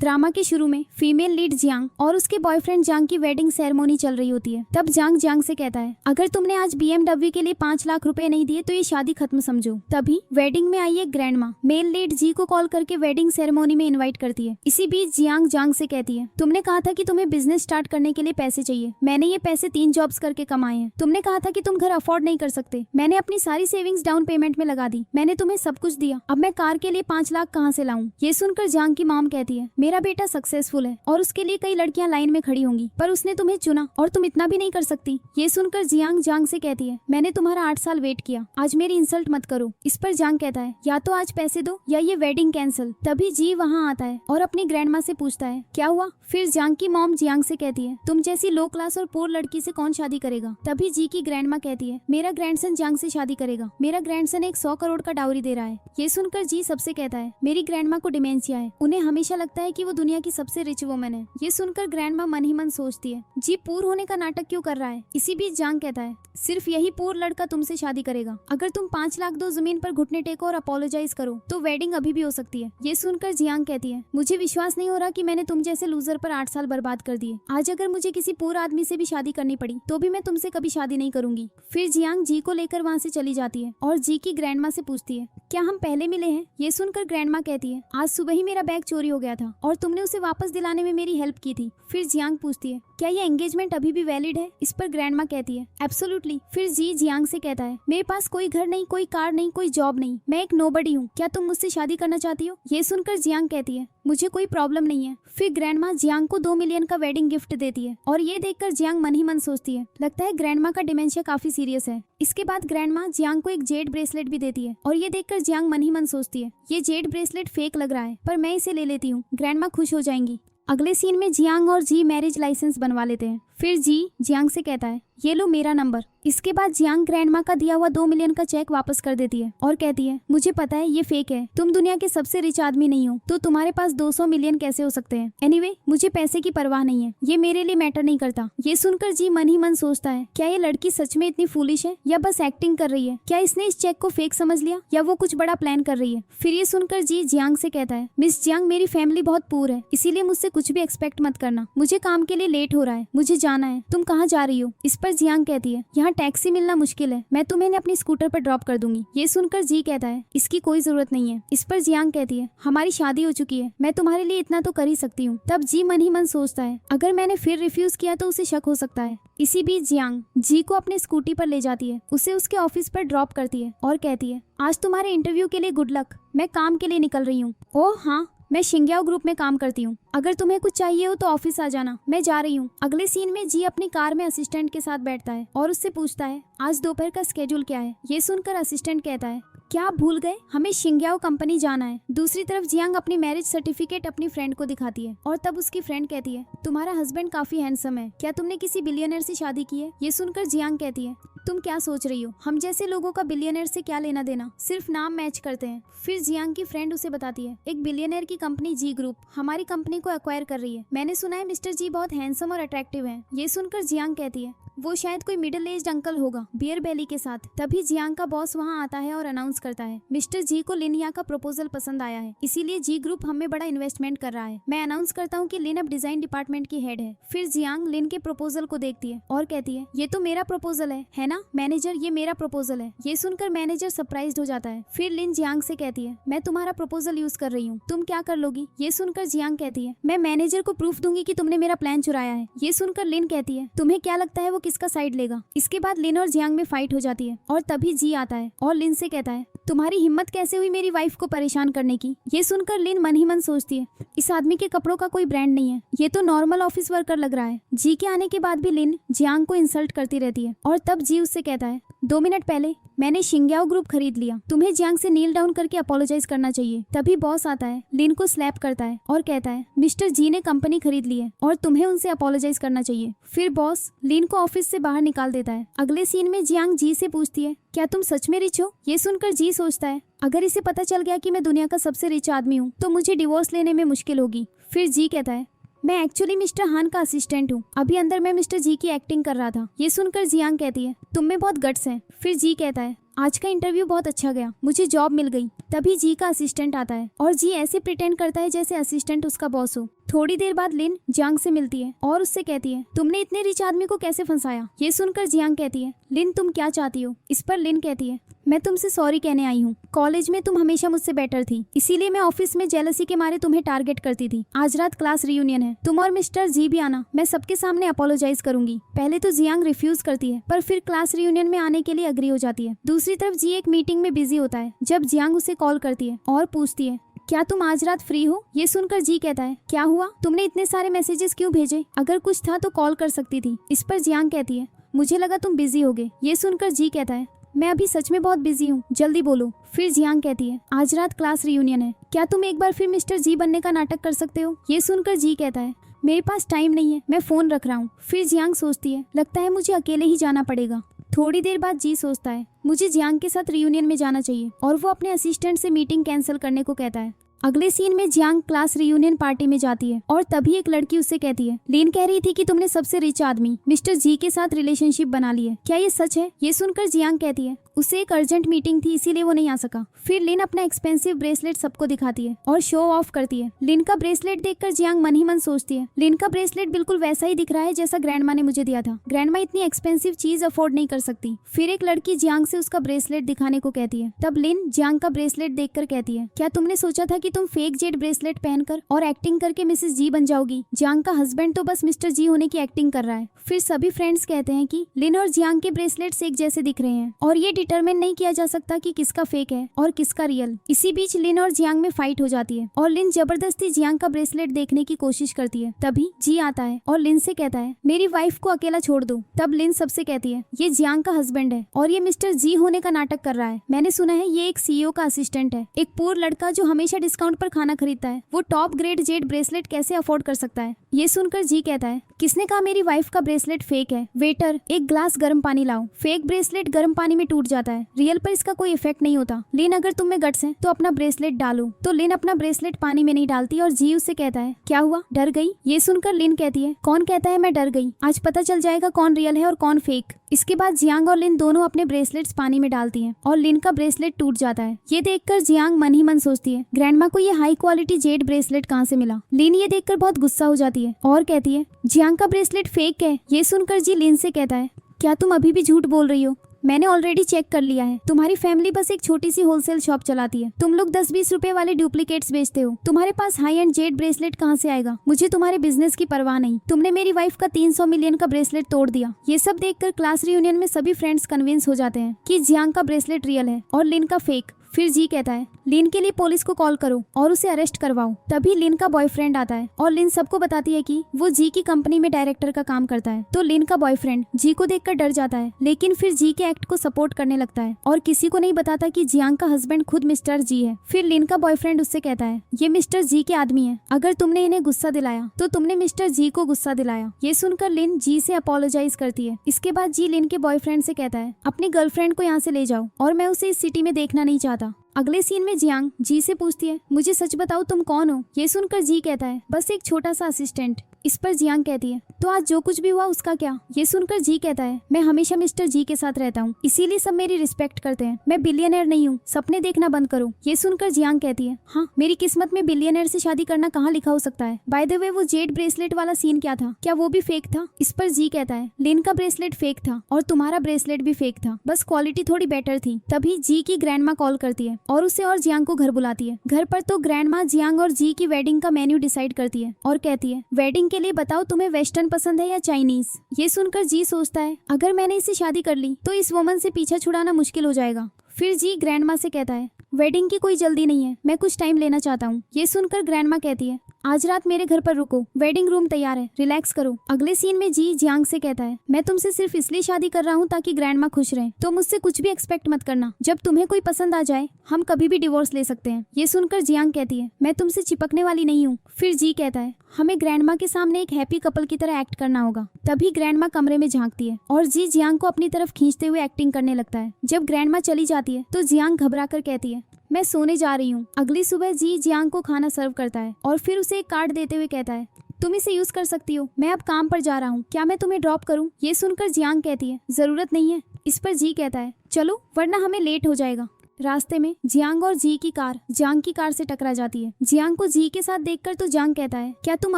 Drama के शुरू में फीमेल लीड जियांग और उसके बॉयफ्रेंड जांग की वेडिंग सेरेमनी चल रही होती है। तब जांग से कहता है, अगर तुमने आज BMW के लिए 5 लाख रुपए नहीं दिए तो ये शादी खत्म समझो। तभी वेडिंग में आई एक ग्रैंड माँ मेल लीड जी को कॉल करके वेडिंग सेरेमनी में इन्वाइट करती है। इसी बीच जियांग जांग से कहती है, तुमने कहा था कि तुम्हें बिजनेस स्टार्ट करने के लिए पैसे चाहिए, मैंने ये पैसे 3 जॉब्स करके कमाए हैं। तुमने कहा था कि तुम घर अफोर्ड नहीं कर सकते, मैंने अपनी सारी सेविंग्स डाउन पेमेंट में लगा दी, मैंने तुम्हें सब कुछ दिया, अब मैं कार के लिए 5 लाख कहाँ से लाऊं? ये सुनकर जांग की मॉम कहती है, मेरा बेटा सक्सेसफुल है और उसके लिए कई लड़कियां लाइन में खड़ी होंगी, पर उसने तुम्हें चुना और तुम इतना भी नहीं कर सकती। ये सुनकर जियांग जांग से कहती है, मैंने तुम्हारा 8 साल वेट किया, आज मेरी इंसल्ट मत करो। इस पर जांग कहता है, या तो आज पैसे दो या ये वेडिंग कैंसिल। तभी जी वहाँ आता है और अपनी ग्रैंड माँ से पूछता है, क्या हुआ? फिर जांग की मॉम जियांग से कहती है, तुम जैसी लो क्लास और पुअर लड़की से कौन शादी करेगा? तभी जी की ग्रैंड माँ कहती है, मेरा ग्रैंडसन जांग से शादी करेगा, मेरा ग्रैंडसन एक 100 करोड़ का डाउरी दे रहा है। ये सुनकर जी सबसे कहता है, मेरी ग्रैंड माँ को डिमेंशिया है, उन्हें हमेशा लगता है कि वो दुनिया की सबसे रिच वुमन है। ये सुनकर ग्रैंड माँ मन ही मन सोचती है, जी पूर होने का नाटक क्यों कर रहा है? इसी बीच जांग कहता है, सिर्फ यही पूर लड़का तुमसे शादी करेगा, अगर तुम 5 लाख दो, जमीन पर घुटने टेको और अपोलोजाइज करो तो वेडिंग अभी भी हो सकती है। ये सुनकर जियांग कहती है, मुझे विश्वास नहीं हो रहा कि मैंने तुम जैसे लूजर पर 8 साल बर्बाद कर दिए। आज अगर मुझे किसी पूर आदमी से भी शादी करनी पड़ी तो भी मैं तुमसे कभी शादी नहीं करूंगी। फिर जियांग जी को लेकर वहाँ से चली जाती है और जी की ग्रैंड माँ से पूछती है, क्या हम पहले मिले हैं? ये सुनकर ग्रैंड माँ कहती है, आज सुबह ही मेरा बैग चोरी हो गया था और तुमने उसे वापस दिलाने में मेरी हेल्प की थी। फिर जियांग पूछती है, क्या ये एंगेजमेंट अभी भी वैलिड है? इस पर ग्रैंड माँ कहती है, एब्सोल्युटली। फिर जी जियांग से कहता है, मेरे पास कोई घर नहीं, कोई कार नहीं, कोई जॉब नहीं, मैं एक नोबडी हूँ, क्या तुम मुझसे शादी करना चाहती हो? ये सुनकर जियांग कहती है, मुझे कोई प्रॉब्लम नहीं है। फिर ग्रैंड माँ जियांग को 2 मिलियन का वेडिंग गिफ्ट देती है और ये देखकर जियांग मन ही मन सोचती है, लगता है ग्रैंड माँ का डिमेंशिया काफी सीरियस है। इसके बाद ग्रैंड माँ जियांग को एक जेड ब्रेसलेट भी देती है और ये देखकर जियांग मन ही मन सोचती है, ये जेड ब्रेसलेट फेक लग रहा है पर मैं इसे ले लेती हूँ, ग्रैंड माँ खुश हो जाएंगी। अगले सीन में जियांग और जी मैरिज लाइसेंस बनवा लेते हैं। फिर जी जियांग से कहता है, ये लो मेरा नंबर। इसके बाद जियांग ग्रैंड माँ का दिया हुआ 2 मिलियन का चेक वापस कर देती है और कहती है, मुझे पता है ये फेक है, तुम दुनिया के सबसे रिच आदमी नहीं हो तो तुम्हारे पास 200 मिलियन कैसे हो सकते हैं? एनीवे, मुझे पैसे की परवाह नहीं है, ये मेरे लिए मैटर नहीं करता। ये सुनकर जी मन ही मन सोचता है, क्या ये लड़की सच में इतनी फूलिश है या बस एक्टिंग कर रही है? क्या इसने इस चेक को फेक समझ लिया या वो कुछ बड़ा प्लान कर रही है? फिर ये सुनकर जी जियांग से कहता है, मिस जियांग, मेरी फैमिली बहुत पुअर है, इसीलिए मुझसे कुछ भी एक्सपेक्ट मत करना, मुझे काम के लिए लेट हो रहा है, मुझे जाना है, तुम कहाँ जा रही हो? इस पर जियांग कहती है, यहाँ टैक्सी मिलना मुश्किल है, मैं तुम्हें अपनी स्कूटर पर ड्रॉप कर दूंगी। ये सुनकर जी कहता है, इसकी कोई जरूरत नहीं है। इस पर जियांग कहती है, हमारी शादी हो चुकी है, मैं तुम्हारे लिए इतना तो कर ही सकती हूँ। तब जी मन ही मन सोचता है, अगर मैंने फिर रिफ्यूज किया तो उसे शक हो सकता है। इसी बीच जियांग जी को अपने स्कूटी पर ले जाती है, उसे उसके ऑफिस पर ड्रॉप करती है और कहती है, आज तुम्हारे इंटरव्यू के लिए गुड लक, मैं काम के लिए निकल रही हूँ। ओह हाँ, मैं शिंग्याओ ग्रुप में काम करती हूँ, अगर तुम्हें कुछ चाहिए हो तो ऑफिस आ जाना, मैं जा रही हूँ। अगले सीन में जी अपनी कार में असिस्टेंट के साथ बैठता है और उससे पूछता है, आज दोपहर का स्केड्यूल क्या है? ये सुनकर असिस्टेंट कहता है, क्या आप भूल गए, हमें शिंग्याओ कंपनी जाना है। दूसरी तरफ जियांग अपनी मैरिज सर्टिफिकेट अपनी फ्रेंड को दिखाती है और तब उसकी फ्रेंड कहती है, तुम्हारा हस्बैंड काफी हैंडसम है, क्या तुमने किसी बिलियनर से शादी की है? ये सुनकर जियांग कहती है, तुम क्या सोच रही हो, हम जैसे लोगों का बिलियनर से क्या लेना देना, सिर्फ नाम मैच करते हैं। फिर जियांग की फ्रेंड उसे बताती है, एक बिलियनर की कंपनी जी ग्रुप हमारी कंपनी को एक्वायर कर रही है, मैंने सुना है मिस्टर जी बहुत हैंडसम और अट्रैक्टिव हैं। ये सुनकर जियांग कहती है, वो शायद कोई मिडिल एज्ड अंकल होगा बियर बेली के साथ। तभी जियांग का बॉस वहाँ आता है और अनाउंस करता है, मिस्टर जी को लिन या का प्रपोजल पसंद आया है, इसीलिए जी ग्रुप हमें बड़ा इन्वेस्टमेंट कर रहा है। मैं अनाउंस करता हूँ कि लिन अब डिजाइन डिपार्टमेंट की हेड है। फिर जियांग लिन के प्रपोजल को देखती है और कहती है, ये तो मेरा प्रपोजल है ना मैनेजर, ये मेरा प्रपोजल है। ये सुनकर मैनेजर सरप्राइज्ड हो जाता है। फिर लिन जियांग से कहती है, मैं तुम्हारा प्रपोजल यूज कर रही हूँ, तुम क्या कर लोगी? ये सुनकर जियांग कहती है, मैं मैनेजर को प्रूफ दूंगी कि तुमने मेरा प्लान चुराया है। ये सुनकर लिन कहती है, तुम्हें क्या लगता है वो किसका साइड लेगा? इसके बाद लिन और जियांग में फाइट हो जाती है और तभी जी आता है और लिन से कहता है, तुम्हारी हिम्मत कैसे हुई मेरी वाइफ को परेशान करने की? ये सुनकर लिन मन ही मन सोचती है, इस आदमी के कपड़ों का कोई ब्रांड नहीं है, ये तो नॉर्मल ऑफिस वर्कर लग रहा है। जी के आने के बाद भी लिन जियांग को इंसल्ट करती रहती है और तब जी उससे कहता है, 2 मिनट पहले मैंने शिंग्याओ ग्रुप खरीद लिया, तुम्हें जियांग से नील डाउन करके अपोलोजाइज करना चाहिए। तभी बॉस आता है, लिन को स्लैप करता है और कहता है, मिस्टर जी ने कंपनी खरीद ली है और तुम्हें उनसे अपोलोजाइज करना चाहिए। फिर बॉस लिन को ऑफिस से बाहर निकाल देता है। अगले सीन में जियांग जी से पूछती है, क्या तुम सच में रिच हो? ये सुनकर जी सोचता है, अगर इसे पता चल गया कि मैं दुनिया का सबसे रिच आदमी हूँ तो मुझे डिवोर्स लेने में मुश्किल होगी। फिर जी कहता है, मैं एक्चुअली मिस्टर हान का असिस्टेंट हूँ, अभी अंदर मैं मिस्टर जी की एक्टिंग कर रहा था। ये सुनकर जियांग कहती है, तुम में बहुत गट्स हैं। फिर जी कहता है, आज का इंटरव्यू बहुत अच्छा गया, मुझे जॉब मिल गई। तभी जी का असिस्टेंट आता है और जी ऐसे प्रिटेंड करता है जैसे असिस्टेंट उसका बॉस हो। थोड़ी देर बाद लिन जियांग से मिलती है और उससे कहती है, तुमने इतने रिच आदमी को कैसे फंसाया? ये सुनकर जियांग कहती है, लिन तुम क्या चाहती हो? इस पर लिन कहती है, मैं तुमसे सॉरी कहने आई हूँ। कॉलेज में तुम हमेशा मुझसे बेटर थी, इसीलिए मैं ऑफिस में जेलसी के मारे तुम्हें टारगेट करती थी। आज रात क्लास रियूनियन है, तुम और मिस्टर जी भी आना, मैं सबके सामने अपोलोजाइज करूंगी। पहले तो जियांग रिफ्यूज करती है, पर फिर क्लास रियूनियन में आने के लिए अग्री हो जाती है। दूसरी तरफ जी एक मीटिंग में बिजी होता है जब जियांग उसे कॉल करती है और पूछती है, क्या तुम आज रात फ्री हो? ये सुनकर जी कहता है, क्या हुआ? तुमने इतने सारे मैसेजेस क्यों भेजे? अगर कुछ था तो कॉल कर सकती थी। इस पर जियांग कहती है, मुझे लगा तुम बिजी होगे। ये सुनकर जी कहता है, मैं अभी सच में बहुत बिजी हूँ, जल्दी बोलो। फिर जियांग कहती है, आज रात क्लास रियूनियन है, क्या तुम एक बार फिर मिस्टर जी बनने का नाटक कर सकते हो? ये सुनकर जी कहता है, मेरे पास टाइम नहीं है, मैं फोन रख रहा हूँ। फिर जियांग सोचती है, लगता है मुझे अकेले ही जाना पड़ेगा। थोड़ी देर बाद जी सोचता है, मुझे जियांग के साथ रियूनियन में जाना चाहिए, और वो अपने असिस्टेंट से मीटिंग कैंसिल करने को कहता है। अगले सीन में जियांग क्लास रियूनियन पार्टी में जाती है और तभी एक लड़की उससे कहती है, लिन कह रही थी कि तुमने सबसे रिच आदमी मिस्टर जी के साथ रिलेशनशिप बना ली है, क्या ये सच है? ये सुनकर जियांग कहती है, उसे एक अर्जेंट मीटिंग थी इसीलिए वो नहीं आ सका। फिर लिन अपना एक्सपेंसिव ब्रेसलेट सबको दिखाती है और शो ऑफ करती है। लिन का ब्रेसलेट देखकर जियांग मन ही मन सोचती है, लिन का ब्रेसलेट बिल्कुल वैसा ही दिख रहा है जैसा ग्रैंडमा ने मुझे दिया था। ग्रैंडमा इतनी एक्सपेंसिव चीज अफोर्ड नहीं कर सकती। फिर एक लड़की जियांग से उसका ब्रेसलेट दिखाने को कहती है। तब लिन जियांग का ब्रेसलेट देखकर कहती है, क्या तुमने सोचा था कि तुम फेक जेड ब्रेसलेट पहनकर और एक्टिंग करके मिसेस जी बन जाओगी? जियांग का हस्बैंड तो बस मिस्टर जी होने की एक्टिंग कर रहा है। फिर सभी फ्रेंड्स कहते हैं कि लिन और जियांग के ब्रेसलेट्स एक जैसे दिख रहे हैं और ये डिटरमिन नहीं किया जा सकता कि किसका फेक है और किसका रियल। इसी बीच लिन और जियांग में फाइट हो जाती है और लिन जबरदस्ती जियांग का ब्रेसलेट देखने की कोशिश करती है। तभी जी आता है और लिन से कहता है, मेरी वाइफ को अकेला छोड़ दो। तब लिन सबसे कहती है, ये जियांग का हस्बैंड है और ये मिस्टर जी होने का नाटक कर रहा है। मैंने सुना है ये एक सीईओ का असिस्टेंट है, एक पुअर लड़का जो हमेशा डिस्काउंट पर खाना खरीदता है, वो टॉप ग्रेड जेड ब्रेसलेट कैसे अफोर्ड कर सकता है? ये सुनकर जी कहता है, किसने कहा मेरी वाइफ का ब्रेसलेट फेक है? वेटर, एक ग्लास गर्म पानी लाओ। फेक ब्रेसलेट गर्म पानी में टूट जाता है, रियल पर इसका कोई इफेक्ट नहीं होता। लिन, अगर तुम में गट्स हैं तो अपना ब्रेसलेट डालो। तो लिन अपना ब्रेसलेट पानी में नहीं डालती और जी उससे कहता है, क्या हुआ, डर गई? ये सुनकर लिन कहती है, कौन कहता है मैं डर गई? आज पता चल जाएगा कौन रियल है और कौन फेक। इसके बाद जियांग और लिन दोनों अपने ब्रेसलेट्स पानी में डालती हैं और लिन का ब्रेसलेट टूट जाता है। ये देखकर जियांग मन ही मन सोचती है, ग्रैंडमा को ये हाई क्वालिटी जेड ब्रेसलेट कहाँ से मिला? लिन ये देखकर बहुत गुस्सा हो जाती है और कहती है, जियांग का ब्रेसलेट फेक है। ये सुनकर जी लिन से कहता है, क्या तुम अभी भी झूठ बोल रही हो? मैंने ऑलरेडी चेक कर लिया है, तुम्हारी फैमिली बस एक छोटी सी होलसेल शॉप चलाती है। तुम लोग 10-20 रुपए वाले डुप्लीकेट्स बेचते हो, तुम्हारे पास हाई एंड जेड ब्रेसलेट कहाँ से आएगा? मुझे तुम्हारे बिजनेस की परवाह नहीं। तुमने मेरी वाइफ का 300 मिलियन का ब्रेसलेट तोड़ दिया। ये सब देखकर क्लास रियूनियन में सभी फ्रेंड्स कन्विंस हो जाते हैं कि जियांग का ब्रेसलेट रियल है और लिन का फेक। फिर जी कहता है, लिन के लिए पुलिस को कॉल करो और उसे अरेस्ट करवाओ। तभी लिन का बॉयफ्रेंड आता है और लिन सबको बताती है कि वो जी की कंपनी में डायरेक्टर का काम करता है। तो लिन का बॉयफ्रेंड जी को देखकर डर जाता है, लेकिन फिर जी के एक्ट को सपोर्ट करने लगता है और किसी को नहीं बताता कि जियांग का हस्बैंड खुद मिस्टर जी है। फिर लिन का बॉयफ्रेंड उससे कहता है, ये मिस्टर जी के आदमी है, अगर तुमने इन्हें गुस्सा दिलाया तो तुमने मिस्टर जी को गुस्सा दिलाया। ये सुनकर लिन जी से अपोलोजाइज करती है। इसके बाद जी लिन के बॉयफ्रेंड से कहता है, अपनी गर्लफ्रेंड को यहाँ से ले जाओ और मैं उसे इस सिटी में देखना नहीं चाहता। अगले सीन में जियांग जी से पूछती है, मुझे सच बताओ तुम कौन हो? ये सुनकर जी कहता है, बस एक छोटा सा असिस्टेंट। इस पर जियांग कहती है, तो आज जो कुछ भी हुआ उसका क्या? ये सुनकर जी कहता है, मैं हमेशा मिस्टर जी के साथ रहता हूँ, इसीलिए सब मेरी रिस्पेक्ट करते हैं। मैं बिलियनर नहीं हूँ, सपने देखना बंद करो। ये सुनकर जियांग कहती है, हाँ, मेरी किस्मत में बिलियनर से शादी करना कहाँ लिखा हो सकता है? बाय द वे, वो जेड ब्रेसलेट वाला सीन क्या था? क्या वो भी फेक था? इस पर जी कहता है, लिन का ब्रेसलेट फेक था और तुम्हारा ब्रेसलेट भी फेक था, बस क्वालिटी थोड़ी बेटर थी। तभी जी की ग्रैंडमा कॉल करती है और उसे और जियांग को घर बुलाती है। घर पर तो ग्रैंडमा जियांग और जी की वेडिंग का मेन्यू डिसाइड करती है और कहती है, वेडिंग के लिए बताओ तुम्हें वेस्टर्न पसंद है या चाइनीज? ये सुनकर जी सोचता है, अगर मैंने इससे शादी कर ली तो इस वुमन से पीछा छुड़ाना मुश्किल हो जाएगा। फिर जी ग्रैंडमा से कहता है, वेडिंग की कोई जल्दी नहीं है, मैं कुछ टाइम लेना चाहता हूँ। ये सुनकर ग्रैंडमा कहती है, आज रात मेरे घर पर रुको, वेडिंग रूम तैयार है, रिलैक्स करो। अगले सीन में जी जियांग से कहता है, मैं तुमसे सिर्फ इसलिए शादी कर रहा हूँ ताकि ग्रैंडमा खुश रहे, तो मुझसे कुछ भी एक्सपेक्ट मत करना। जब तुम्हें कोई पसंद आ जाए हम कभी भी डिवोर्स ले सकते हैं। ये सुनकर जियांग कहती है, मैं तुमसे चिपकने वाली नहीं हूँ। फिर जी कहता है, हमें ग्रैंडमा के सामने एक हैप्पी कपल की तरह एक्ट करना होगा। तभी ग्रैंडमा कमरे में झांकती है और जी जियांग को अपनी तरफ खींचते हुए एक्टिंग करने लगता है। जब ग्रैंडमा चली जाती है तो जियांग घबरा कर कहती है, मैं सोने जा रही हूँ। अगली सुबह जी जियांग को खाना सर्व करता है और फिर उसे एक कार्ड देते हुए कहता है, तुम इसे यूज कर सकती हो, मैं अब काम पर जा रहा हूँ, क्या मैं तुम्हें ड्रॉप करूँ? ये सुनकर जियांग कहती है, जरूरत नहीं है, इस पर जी कहता है चलो वरना हमें लेट हो जाएगा। रास्ते में जियांग और जी की कार जांग की कार से टकरा जाती है। जियांग को जी के साथ देखकर तो जांग कहता है क्या तुम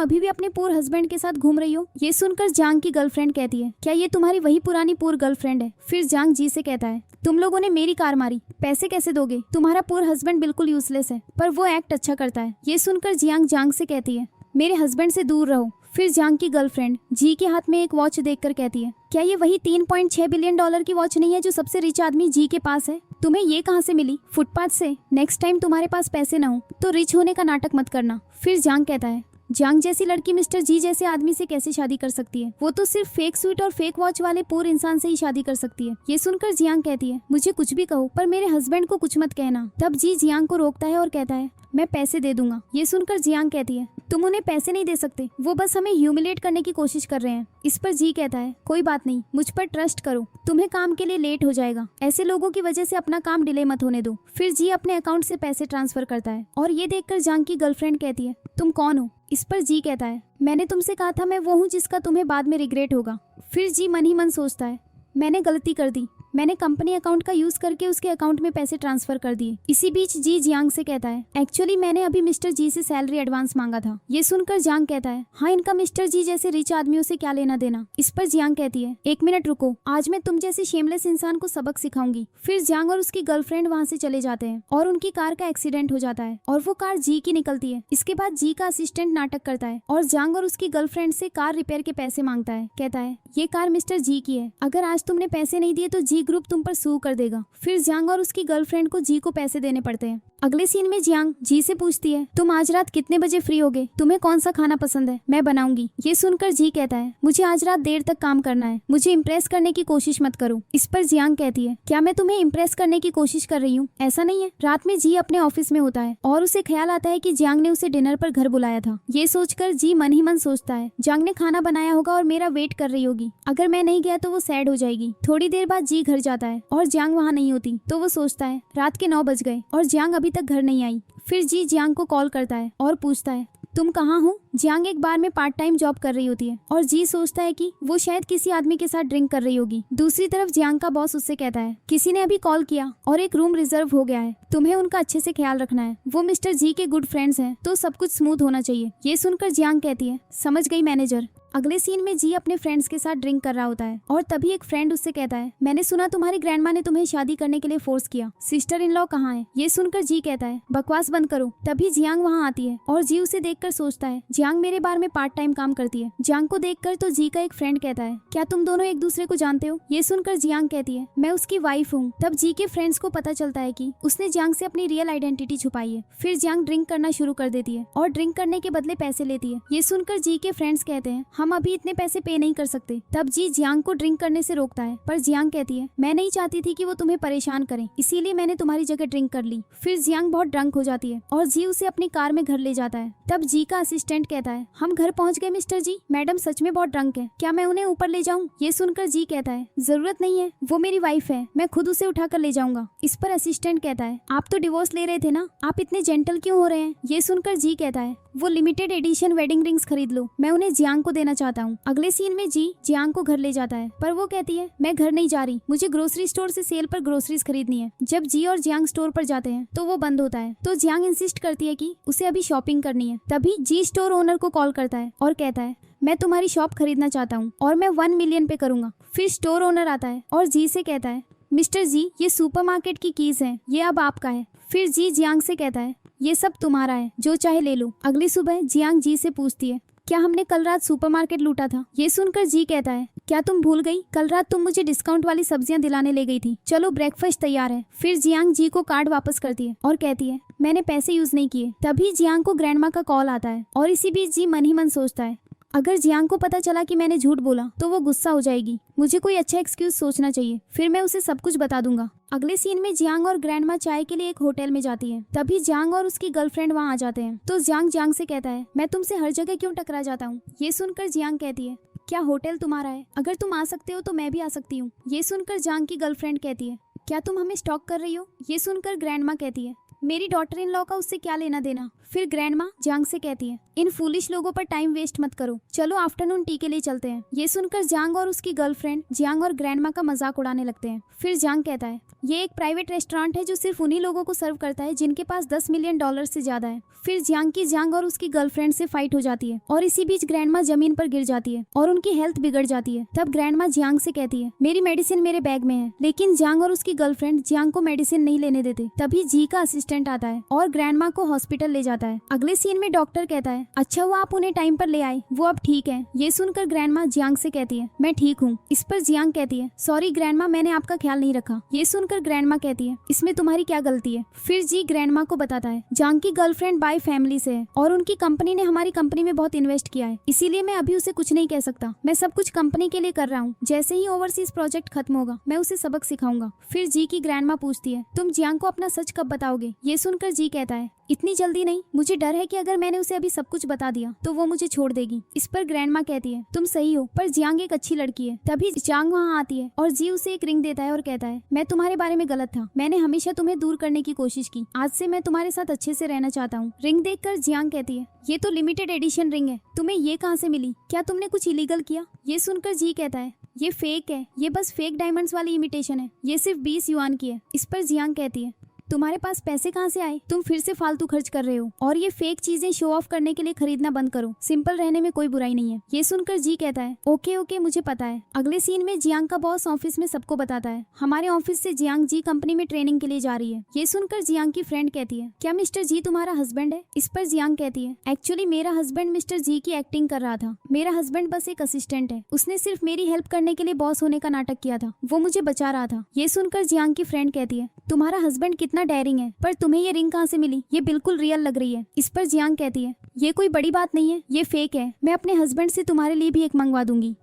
अभी भी अपने पूर हस्बैंड के साथ घूम रही हो? ये सुनकर जांग की गर्लफ्रेंड कहती है क्या ये तुम्हारी वही पुरानी पूर गर्लफ्रेंड है? फिर जांग जी से कहता है तुम लोगों ने मेरी कार मारी, पैसे कैसे दोगे? तुम्हारा पूर हस्बैंड बिल्कुल यूजलेस है पर वो एक्ट अच्छा करता है। ये सुनकर जियांग जांग से कहती है मेरे हस्बैंड से दूर रहो। फिर जांग की गर्लफ्रेंड जी के हाथ में एक वॉच देखकर कहती है क्या ये वही $3.6 बिलियन की वॉच नहीं है जो सबसे रिच आदमी जी के पास है? तुम्हें ये कहाँ से मिली? फुटपाथ से। नेक्स्ट टाइम तुम्हारे पास पैसे ना हो तो रिच होने का नाटक मत करना। फिर जांग कहता है जांग जैसी लड़की मिस्टर जी जैसे आदमी से कैसे शादी कर सकती है? वो तो सिर्फ फेक स्वीट और फेक वॉच वाले पूरे इंसान से ही शादी कर सकती है। ये सुनकर जियांग कहती है मुझे कुछ भी कहो पर मेरे हस्बैंड को कुछ मत कहना। तब जी जियांग को रोकता है और कहता है मैं पैसे दे दूंगा। ये सुनकर जियांग कहती है तुम उन्हें पैसे नहीं दे सकते, वो बस हमें ह्यूमिलेट करने की कोशिश कर रहे हैं। इस पर जी कहता है कोई बात नहीं, मुझ पर ट्रस्ट करो, तुम्हें काम के लिए लेट हो जाएगा, ऐसे लोगों की वजह से अपना काम डिले मत होने दो। फिर जी अपने अकाउंट से पैसे ट्रांसफर करता है और ये देखकर जांग की गर्लफ्रेंड कहती है तुम कौन हो? इस पर जी कहता है मैंने तुमसे कहा था मैं वो हूँ जिसका तुम्हें बाद में रिग्रेट होगा। फिर जी मन ही मन सोचता है मैंने गलती कर दी, मैंने कंपनी अकाउंट का यूज करके उसके अकाउंट में पैसे ट्रांसफर कर दिए। इसी बीच जी जियांग से कहता है एक्चुअली मैंने अभी मिस्टर जी से सैलरी एडवांस मांगा था। ये सुनकर जियांग कहता है हाँ इनका मिस्टर जी जैसे रिच आदमियों से क्या लेना देना। इस पर जियांग कहती है एक मिनट रुको, आज मैं तुम जैसे शेमलेस इंसान को सबक सिखाऊंगी। फिर जियांग और उसकी गर्लफ्रेंड वहाँ से चले जाते हैं और उनकी कार का एक्सीडेंट हो जाता है और वो कार जी की निकलती है। इसके बाद जी का असिस्टेंट नाटक करता है और जियांग और उसकी गर्लफ्रेंड से कार रिपेयर के पैसे मांगता है। कहता है ये कार मिस्टर जी की है, अगर आज तुमने पैसे नहीं दिए तो जी ग्रुप तुम पर सू कर देगा। फिर जियांग और उसकी गर्लफ्रेंड को जी को पैसे देने पड़ते हैं। अगले सीन में जियांग जी से पूछती है तुम आज रात कितने बजे फ्री होगे, तुम्हें कौन सा खाना पसंद है, मैं बनाऊंगी। ये सुनकर जी कहता है मुझे आज रात देर तक काम करना है, मुझे इम्प्रेस करने की कोशिश मत करो। इस पर जियांग कहती है क्या मैं तुम्हें इम्प्रेस करने की कोशिश कर रही हूँ? ऐसा नहीं है। रात में जी अपने ऑफिस में होता है और उसे ख्याल आता है कि जियांग ने उसे डिनर पर घर बुलाया था। ये सोचकर जी मन ही मन सोचता है जियांग ने खाना बनाया होगा और मेरा वेट कर रही होगी, अगर मैं नहीं गया तो वो सैड हो जाएगी। थोड़ी देर बाद जी घर जाता है और जियांग वहाँ नहीं होती तो वो सोचता है रात के 9 बज गए और जियांग अभी तक घर नहीं आई। फिर जी जियांग को कॉल करता है और पूछता है तुम कहाँ हो? जियांग एक बार में पार्ट टाइम जॉब कर रही होती है और जी सोचता है कि वो शायद किसी आदमी के साथ ड्रिंक कर रही होगी। दूसरी तरफ जियांग का बॉस उससे कहता है किसी ने अभी कॉल किया और एक रूम रिजर्व हो गया है, तुम्हें उनका अच्छे से ख्याल रखना है, वो मिस्टर जी के गुड फ्रेंड्स हैं तो सब कुछ स्मूथ होना चाहिए। ये सुनकर जियांग कहती है समझ गई मैनेजर। अगले सीन में जी अपने फ्रेंड्स के साथ ड्रिंक कर रहा होता है और तभी एक फ्रेंड उससे कहता है मैंने सुना तुम्हारी ग्रैंडमा ने तुम्हें शादी करने के लिए फोर्स किया, सिस्टर इन लॉ कहाँ है? ये सुनकर जी कहता है बकवास बंद करो। तभी जियांग वहाँ आती है और जी उसे देखकर सोचता है जियांग मेरे बार में पार्ट टाइम काम करती है। जियांग को देखकर तो जी का एक फ्रेंड कहता है क्या तुम दोनों एक दूसरे को जानते हो? ये सुनकर जियांग कहती है मैं उसकी वाइफ हूँ। तब जी के फ्रेंड्स को पता चलता है कि उसने जियांग से अपनी रियल आइडेंटिटी छुपाई है। फिर जियांग ड्रिंक करना शुरू कर देती है और ड्रिंक करने के बदले पैसे लेती है। ये सुनकर जी के फ्रेंड्स कहते हैं हम अभी इतने पैसे पे नहीं कर सकते। तब जी जियांग को ड्रिंक करने से रोकता है पर जियांग कहती है मैं नहीं चाहती थी कि वो तुम्हें परेशान करें, इसीलिए मैंने तुम्हारी जगह ड्रिंक कर ली। फिर जियांग बहुत ड्रंक हो जाती है और जी उसे अपनी कार में घर ले जाता है। तब जी का असिस्टेंट कहता है हम घर पहुंच गए मिस्टर जी, मैडम सच में बहुत ड्रंक है, क्या मैं उन्हें ऊपर ले जाऊं? ये सुनकर जी कहता है जरूरत नहीं है, वो मेरी वाइफ है, मैं खुद उसे उठा कर ले जाऊंगा। इस पर असिस्टेंट कहता है आप तो डिवोर्स ले रहे थे ना, आप इतने जेंटल क्यों हो रहे हैं? ये सुनकर जी कहता है वो लिमिटेड एडिशन वेडिंग रिंग्स खरीद लो, मैं उन्हें जियांग को देना चाहता हूँ। अगले सीन में जी जियांग को घर ले जाता है पर वो कहती है मैं घर नहीं जा रही, मुझे ग्रोसरी स्टोर से सेल पर ग्रोसरीज खरीदनी है। जब जी और जियांग स्टोर पर जाते हैं तो वो बंद होता है तो जियांग इंसिस्ट करती है कि उसे अभी शॉपिंग करनी है। तभी जी स्टोर ओनर को कॉल करता है और कहता है मैं तुम्हारी शॉप खरीदना चाहता हूँ और मैं 1 मिलियन पे करूंगा। फिर स्टोर ओनर आता है और जी से कहता है मिस्टर जी ये सुपरमार्केट की कीज है, ये अब आपका है। फिर जी जियांग से कहता है ये सब तुम्हारा है, जो चाहे ले लो। अगली सुबह जियांग जी से पूछती है क्या हमने कल रात सुपरमार्केट लूटा था? ये सुनकर जी कहता है क्या तुम भूल गई, कल रात तुम मुझे डिस्काउंट वाली सब्जियां दिलाने ले गई थी, चलो ब्रेकफास्ट तैयार है। फिर जियांग जी को कार्ड वापस करती है और कहती है मैंने पैसे यूज नहीं किए। तभी जियांग को ग्रैंडमा का कॉल आता है और इसी बीच जी मन ही मन सोचता है अगर जियांग को पता चला कि मैंने झूठ बोला तो वो गुस्सा हो जाएगी, मुझे कोई अच्छा एक्सक्यूज सोचना चाहिए, फिर मैं उसे सब कुछ बता दूंगा। अगले सीन में जियांग और ग्रैंडमा चाय के लिए एक होटल में जाती है। तभी जियांग और उसकी गर्लफ्रेंड वहाँ आ जाते हैं तो जियांग से कहता है मैं तुमसे हर जगह क्यों टकरा जाता हूँ? ये सुनकर जियांग कहती है क्या होटल तुम्हारा है, अगर तुम आ सकते हो तो मैं भी आ सकती हूँ। ये सुनकर जियांग की गर्लफ्रेंड कहती है क्या तुम हमें स्टॉक कर रही हो? ये सुनकर ग्रैंडमा कहती है मेरी डॉटर इन लॉ का उससे क्या लेना देना। फिर ग्रैंडमा जांग से कहती है, इन फूलिश लोगों पर टाइम वेस्ट मत करो, चलो आफ्टरनून टी के लिए चलते हैं। ये सुनकर जांग और उसकी गर्लफ्रेंड जांग और ग्रैंडमा का मजाक उड़ाने लगते हैं। फिर जांग कहता है, ये एक प्राइवेट रेस्टोरेंट है जो सिर्फ उन्हीं लोगों को सर्व करता है जिनके पास $10 मिलियन से ज्यादा है। फिर जांग और उसकी गर्लफ्रेंड से फाइट हो जाती है और इसी बीच ग्रैंडमा जमीन पर गिर जाती है और उनकी हेल्थ बिगड़ जाती है। तब ग्रैंडमा जांग से कहती है, मेरी मेडिसिन मेरे बैग में है, लेकिन जांग और उसकी गर्लफ्रेंड जांग को मेडिसिन नहीं लेने देते। तभी जी का असिस्टेंट आता है और ग्रैंडमा को हॉस्पिटल ले जाता है। अगले सीन में डॉक्टर कहता है, अच्छा हुआ आप उन्हें टाइम पर ले आए, वो अब ठीक है। ये सुनकर ग्रैंडमा जांग से कहती है, मैं ठीक हूँ। इस पर जांग कहती है, सॉरी ग्रैंडमा, मैंने आपका ख्याल नहीं रखा। ये सुनकर ग्रैंडमा कहती है, इसमें तुम्हारी क्या गलती है। फिर जी ग्रैंडमा को बताता है, जांग की गर्लफ्रेंड बाय फैमिली से है और उनकी कंपनी ने हमारी कंपनी में बहुत इन्वेस्ट किया है, इसीलिए मैं अभी उसे कुछ नहीं कह सकता। मैं सब कुछ कंपनी के लिए कर रहा हूँ, जैसे ही ओवरसीज प्रोजेक्ट खत्म होगा मैं उसे सबक सिखाऊंगा। फिर जी की ग्रैंडमा पूछती है, तुम जांग को अपना सच कब बताओगे। ये सुनकर जी कहता है, इतनी जल्दी नहीं, मुझे डर है कि अगर मैंने उसे अभी सब कुछ बता दिया तो वो मुझे छोड़ देगी। इस पर ग्रैंडमा कहती है, तुम सही हो, पर जांग एक अच्छी लड़की है। तभी जांग वहाँ आती है और जी उसे एक रिंग देता है और कहता है, मैं तुम्हारे बारे में गलत था, मैंने हमेशा तुम्हें दूर करने की कोशिश की, आज से मैं तुम्हारे साथ अच्छे से रहना चाहता हूँ। रिंग देखकर जांग कहती है, ये तो लिमिटेड एडिशन रिंग है, तुम्हें ये कहाँ से मिली, क्या तुमने कुछ इलीगल किया। ये सुनकर जी कहता है, ये फेक है, ये बस फेक डायमंड्स वाली इमिटेशन है, ये सिर्फ 20 युआन की है। इस पर जियांग कहती है, तुम्हारे पास पैसे कहाँ से आए, तुम फिर से फालतू खर्च कर रहे हो और ये फेक चीजें शो ऑफ करने के लिए खरीदना बंद करो, सिंपल रहने में कोई बुराई नहीं है। ये सुनकर जी कहता है, ओके ओके मुझे पता है। अगले सीन में जियांग का बॉस ऑफिस में सबको बताता है, हमारे ऑफिस से जियांग जी कंपनी में ट्रेनिंग के लिए जा रही है। ये सुनकर जियांग की फ्रेंड कहती है, क्या मिस्टर जी तुम्हारा हस्बैंड है। इस पर जियांग कहती है, एक्चुअली मेरा हस्बैंड मिस्टर जी की एक्टिंग कर रहा था, मेरा हस्बैंड बस एक असिस्टेंट है, उसने सिर्फ मेरी हेल्प करने के लिए बॉस होने का नाटक किया था, वो मुझे बचा रहा था। ये सुनकर जियांग की फ्रेंड कहती है, तुम्हारा हस्बैंड कितना डेयरिंग है, पर तुम्हें ये रिंग कहाँ से मिली, ये बिल्कुल रियल लग रही है। इस पर जियांग कहती है, ये कोई बड़ी बात नहीं है, ये फेक है, मैं अपने हस्बैंड से तुम्हारे लिए भी एक मंगवा दूंगी।